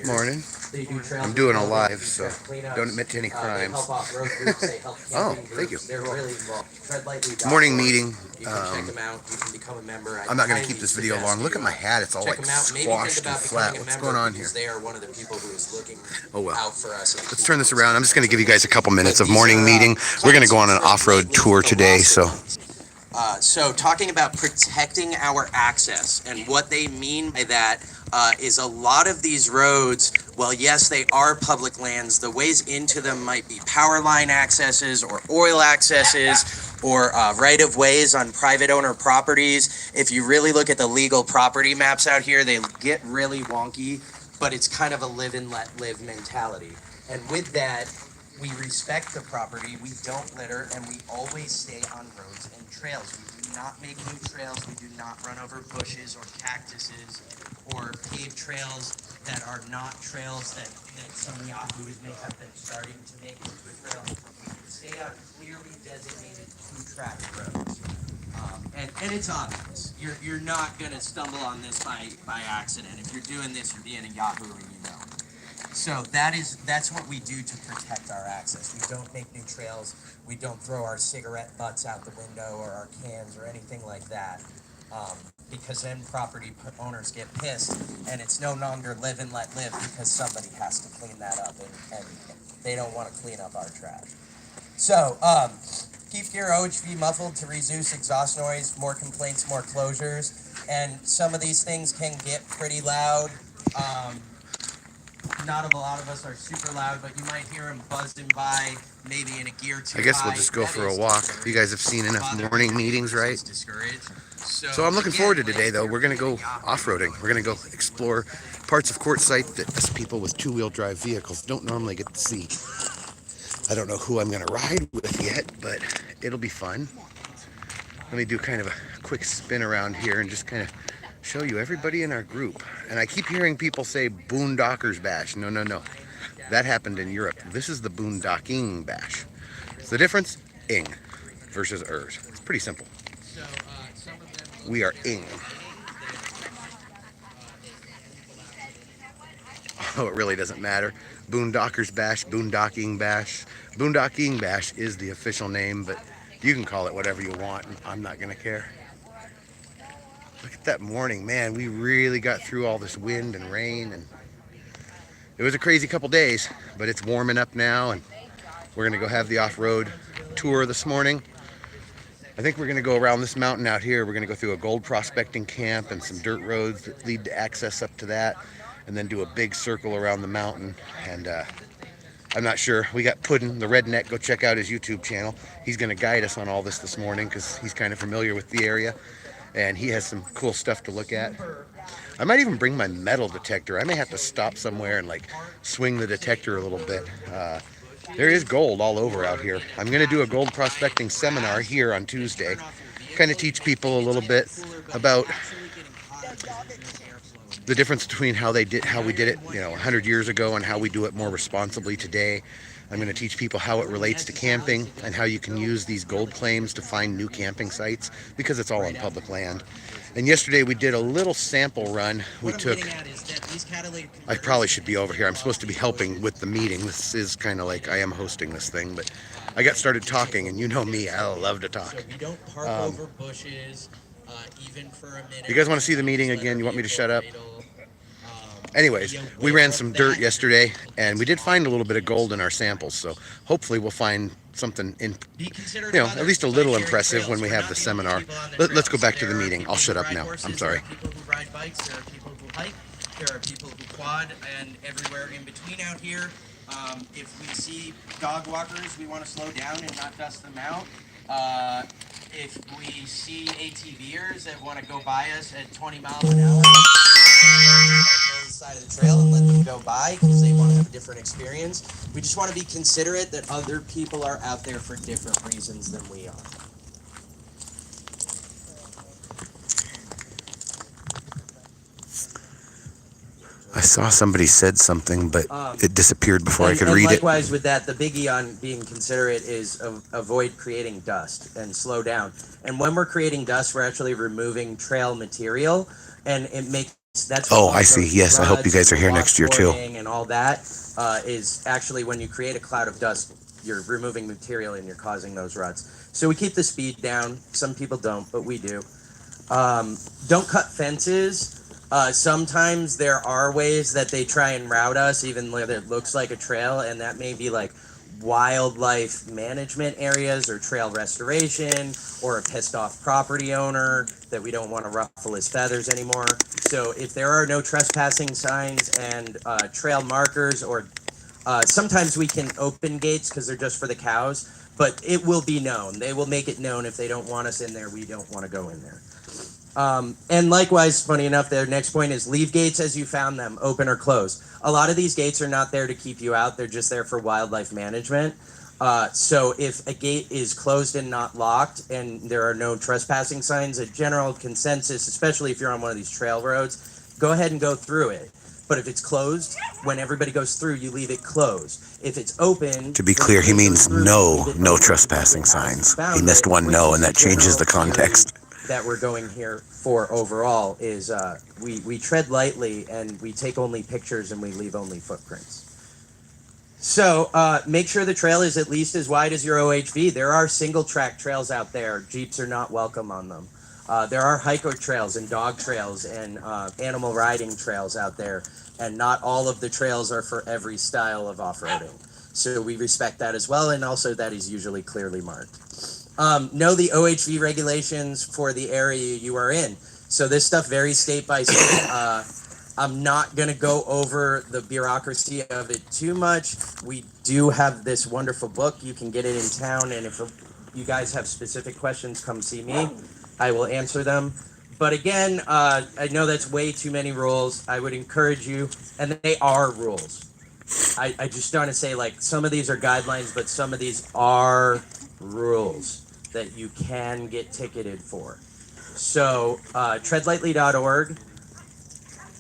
Morning. I'm doing a live, so don't admit to any crimes. Oh, thank you. Morning meeting. I'm not going to keep this video long. Look at my hat. It's all like squashed and flat. What's going on here? Oh well. Let's turn this around. I'm just going to give you guys a couple minutes of morning meeting. We're going to go on an off-road tour today, so... So talking about protecting our access, and what they mean by that is a lot of these roads, well, yes, they are public lands. The ways into them might be power line accesses or oil accesses or right-of-ways on private owner properties. If you really look at the legal property maps out here, they get really wonky, but it's kind of a live and let live mentality. And with that, we respect the property, we don't litter, and we always stay on roads and trails. We do not make new trails, we do not run over bushes or cactuses or paved trails that are not trails that some yahoos may have been starting to make into a trail. We stay on clearly designated two-track roads. And it's obvious. You're not going to stumble on this by accident. If you're doing this, you're being a yahoo and you know. So that's what we do to protect our access. We don't make new trails. We don't throw our cigarette butts out the window or our cans or anything like that, because then property owners get pissed, and it's no longer live and let live because somebody has to clean that up, and they don't want to clean up our trash. So keep your OHV muffled to reduce exhaust noise, more complaints, more closures, and some of these things can get pretty loud. Not a lot of us are super loud, but you might hear them buzzing by, maybe in a gear too high. I guess we'll just go for a walk. You guys have seen enough morning meetings, right? So I'm looking forward to today, though. We're going to go off-roading. We're going to go explore parts of Quartzsite that us people with two-wheel drive vehicles don't normally get to see. I don't know who I'm going to ride with yet, but it'll be fun. Let me do kind of a quick spin around here and just kind of show you everybody in our group. And I keep hearing people say Boondockers Bash. No. That happened in Europe. This is the Boondocking Bash. It's the difference, ing versus ers. It's pretty simple. We are ing. Oh, it really doesn't matter. Boondockers Bash, Boondocking Bash. Boondocking Bash is the official name, but you can call it whatever you want. I'm not going to care. Look at that morning, man. We really got through all this wind and rain, and it was a crazy couple days, but it's warming up now, and we're gonna go have the off-road tour this morning. I think we're gonna go around this mountain out here. We're gonna go through a gold prospecting camp and some dirt roads that lead to access up to that, and then do a big circle around the mountain. And I'm not sure. We got Puddin', the redneck. Go check out his YouTube channel. He's gonna guide us on all this morning because he's kind of familiar with the area. And he has some cool stuff to look at. I might even bring my metal detector. I may have to stop somewhere and like swing the detector a little bit. There is gold all over out here. I'm going to do a gold prospecting seminar here on Tuesday. Kind of teach people a little bit about the difference between how we did it, 100 years ago, and how we do it more responsibly today. I'm going to teach people how it relates to camping and how you can use these gold claims to find new camping sites because it's all on public land. And yesterday we did a little sample run. I probably should be over here. I'm supposed to be helping with the meeting. This is kind of like I am hosting this thing, but I got started talking, and you know me, I love to talk. So we don't park over bushes, even for a minute. You guys want to see the meeting again? You want me to shut up? Anyways, we ran some dirt yesterday, and we did find a little bit of gold in our samples, so hopefully we'll find something at least a little impressive when we have the seminar. Let's go back to the meeting. I'll shut up now. I'm sorry. There are people who ride bikes, there are people who hike, there are people who quad, and everywhere in between out here. If we see dog walkers, we want to slow down and not dust them out. If we see ATVers that want to go by us at 20 miles an hour, the side of the trail and let them go by because they want to have a different experience. We just want to be considerate that other people are out there for different reasons than we are. I saw somebody said something, but it disappeared before I could read it. Likewise with that, the biggie on being considerate is avoid creating dust and slow down. And when we're creating dust, we're actually removing trail material, and it makes That's Oh, what I see. offroad Yes, I hope you ruts guys are and here next year too. washboarding and all that is actually when you create a cloud of dust, you're removing material and you're causing those ruts. So we keep the speed down. Some people don't, but we do. Don't cut fences. Sometimes there are ways that they try and route us, even though it looks like a trail, and that may be like wildlife management areas or trail restoration or a pissed off property owner that we don't want to ruffle his feathers anymore. So if there are no trespassing signs and trail markers, or sometimes we can open gates because they're just for the cows, but it will be known. They will make it known if they don't want us in there, we don't want to go in there. And likewise, funny enough, their next point is leave gates as you found them, open or closed. A lot of these gates are not there to keep you out, they're just there for wildlife management. So if a gate is closed and not locked and there are no trespassing signs, a general consensus, especially if you're on one of these trail roads, go ahead and go through it. But if it's closed, when everybody goes through, you leave it closed. If it's open, To be when clear, he everybody goes means through, you no, leave it no open trespassing because it has signs. found He missed it, one which no, is and the that changes the general theory context. that we're going here for overall is we tread lightly and we take only pictures and we leave only footprints. So make sure the trail is at least as wide as your OHV. There are single track trails out there. Jeeps are not welcome on them. There are hiker trails and dog trails and animal riding trails out there, and not all of the trails are for every style of off-roading. So we respect that as well, and also that is usually clearly marked. Know the OHV regulations for the area you are in. So this stuff varies state by state. I'm not going to go over the bureaucracy of it too much. We do have this wonderful book. You can get it in town, and if you guys have specific questions, come see me. I will answer them. But again, I know that's way too many rules. I would encourage you, and they are rules. I just want to say, like, some of these are guidelines, but some of these are rules that you can get ticketed for. So, treadlightly.org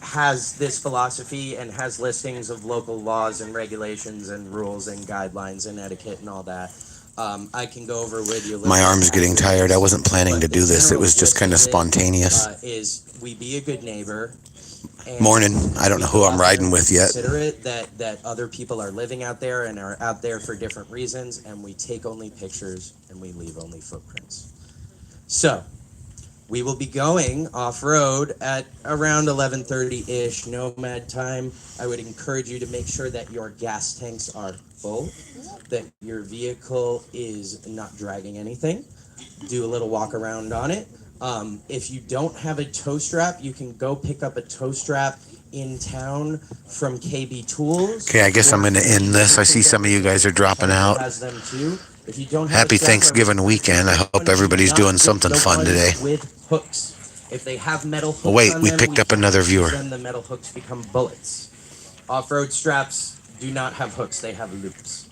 has this philosophy and has listings of local laws and regulations and rules and guidelines and etiquette and all that. I can go over with you a little My bit arm's getting after tired. I this, wasn't planning but to the do this. It general was just gist kind of of it, spontaneous. is we be a good neighbor. And Morning. I don't we know go who I'm out there riding and with yet. consider it that other people are living out there and are out there for different reasons, and we take only pictures and we leave only footprints. So, we will be going off-road at around 11:30-ish, nomad time. I would encourage you to make sure that your gas tanks are full, that your vehicle is not dragging anything. Do a little walk around on it. If you don't have a tow strap, you can go pick up a tow strap in town from KB Tools. Okay, I guess I'm going to end this. I see some of you guys are dropping out. Has them too. If you don't have Happy a strap, Thanksgiving weekend. I hope everybody's not doing get something the fun ones today. with hooks. If they have metal hooks Oh, wait, on we them, picked up another viewer. Then the metal hooks become bullets. Off-road straps do not have hooks; they have loops.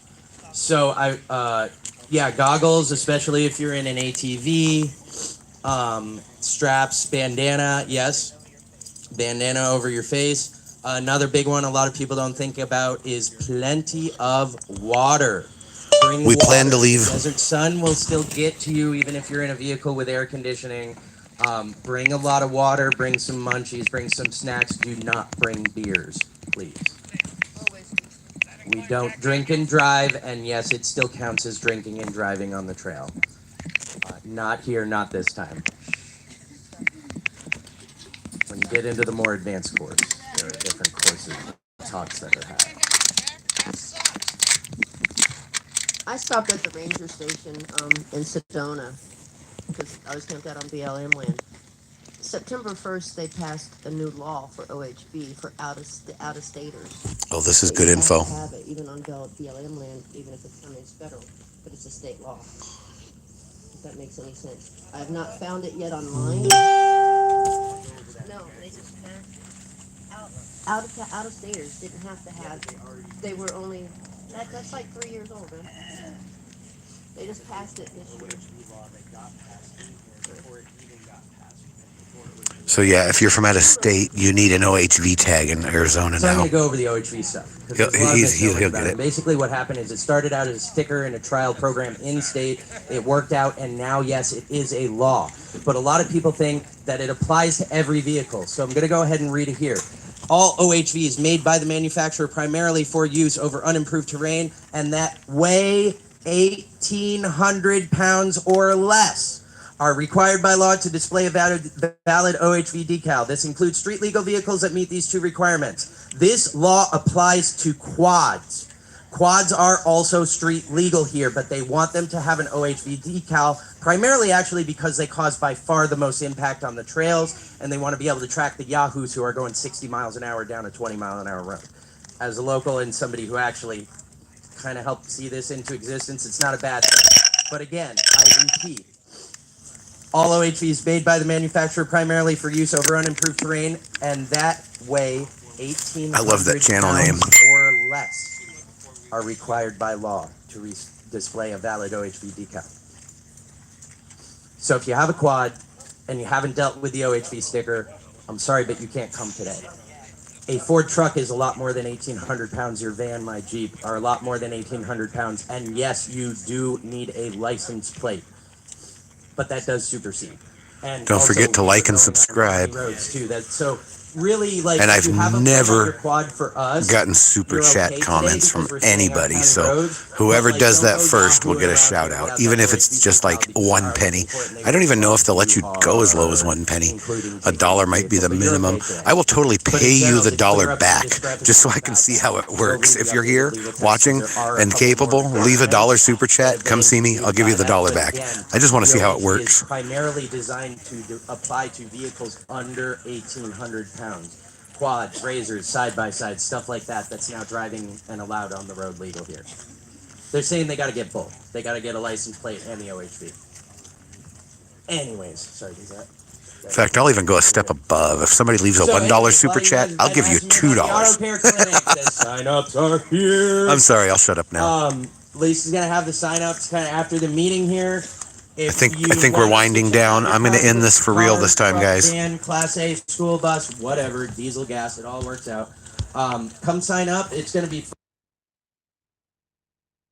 So yeah, goggles, especially if you're in an ATV. Straps, bandana, yes, bandana over your face. Another big one a lot of people don't think about is plenty of water. Bring We water. plan to leave. The desert sun will still get to you even if you're in a vehicle with air conditioning. Bring a lot of water, bring some munchies, bring some snacks. Do not bring beers, please. We don't drink and drive, and yes, it still counts as drinking and driving on the trail. Not here, not this time. When you get into the more advanced course, there are different courses, talks that are had. I stopped at the ranger station in Sedona because I was camped out on BLM land. September 1st, they passed a new law for OHB for out-of-staters. Oh, this is That good you have info. to have it even on BLM land, even if it's federal, but it's a state law. If that makes any sense. I have not found it yet online. No, they just out-of-staters didn't have to have. They were only that's like 3 years old. Huh? They just passed it this year. So yeah, if you're from out of state, you need an OHV tag in Arizona So I'm now. going to go over the OHV stuff. 'Cause He'll- there's a lot of he'll misnomers about get it. Basically, what happened is it started out as a sticker in a trial program in state. It worked out, and now, yes, it is a law. But a lot of people think that it applies to every vehicle. So I'm going to go ahead and read it here. All OHVs made by the manufacturer primarily for use over unimproved terrain and that weigh 1,800 pounds or less are required by law to display a valid OHV decal. This includes street legal vehicles that meet these two requirements. This law applies to quads. Quads are also street legal here, but they want them to have an OHV decal, primarily actually because they cause by far the most impact on the trails, and they want to be able to track the yahoos who are going 60 miles an hour down a 20-mile-an-hour road. As a local and somebody who actually kind of helped see this into existence, it's not a bad thing. But again, I repeat, all OHVs made by the manufacturer primarily for use over unimproved terrain and that weigh 1,800 I love that channel name. or less are required by law to display a valid OHV decal. So if you have a quad and you haven't dealt with the OHV sticker, I'm sorry, but you can't come today. A Ford truck is a lot more than 1,800 pounds. Your van, my Jeep, are a lot more than 1,800 pounds. And yes, you do need a license plate. But that does supersede. And Don't also, forget to we're like and going on subscribe. county roads too. So really, like, And if I've you have a never on your quad for us, gotten super you're chat okay today comments from because we're staying on anybody. county So roads. whoever But, like, does don't that go first will get a yahooing shout around out, without even that if it's OHV just like decal because 1 our penny. report and they I don't even know if they'll will let you go as low as 1 penny. including A dollar might be the vehicles, but you're minimum. okay today. I will totally But in pay you general, the to clear dollar up the back discrepancies just so I about can see that, how it we'll works. read If the you're here updated legal text, watching because there are a and couple capable, more leave a dollar requirements super that chat. have been Come see me. I'll give you the included by dollar that. back. But again, I just want to the see how it OHV works. is primarily designed to apply to vehicles under 1,800 pounds. Quads, razors, side-by-side, stuff like that that's now driving and allowed on the road legal here. They're saying they got to get both. They got to get a license plate and the OHV. Anyways, sorry, is that? In fact, I'll even go a step above. If somebody leaves a So $1 anyways, super while you chat, guys I'll give you asking me about the $2. auto care clinic, the sign-ups are here. I'm sorry, I'll shut up now. Lisa's gonna have the sign-ups kind of after the meeting here. I think we're winding down. I'm going to end this for real this time, guys. Van, Class A, school bus, whatever, diesel, gas, it all works out. Come sign up. It's gonna be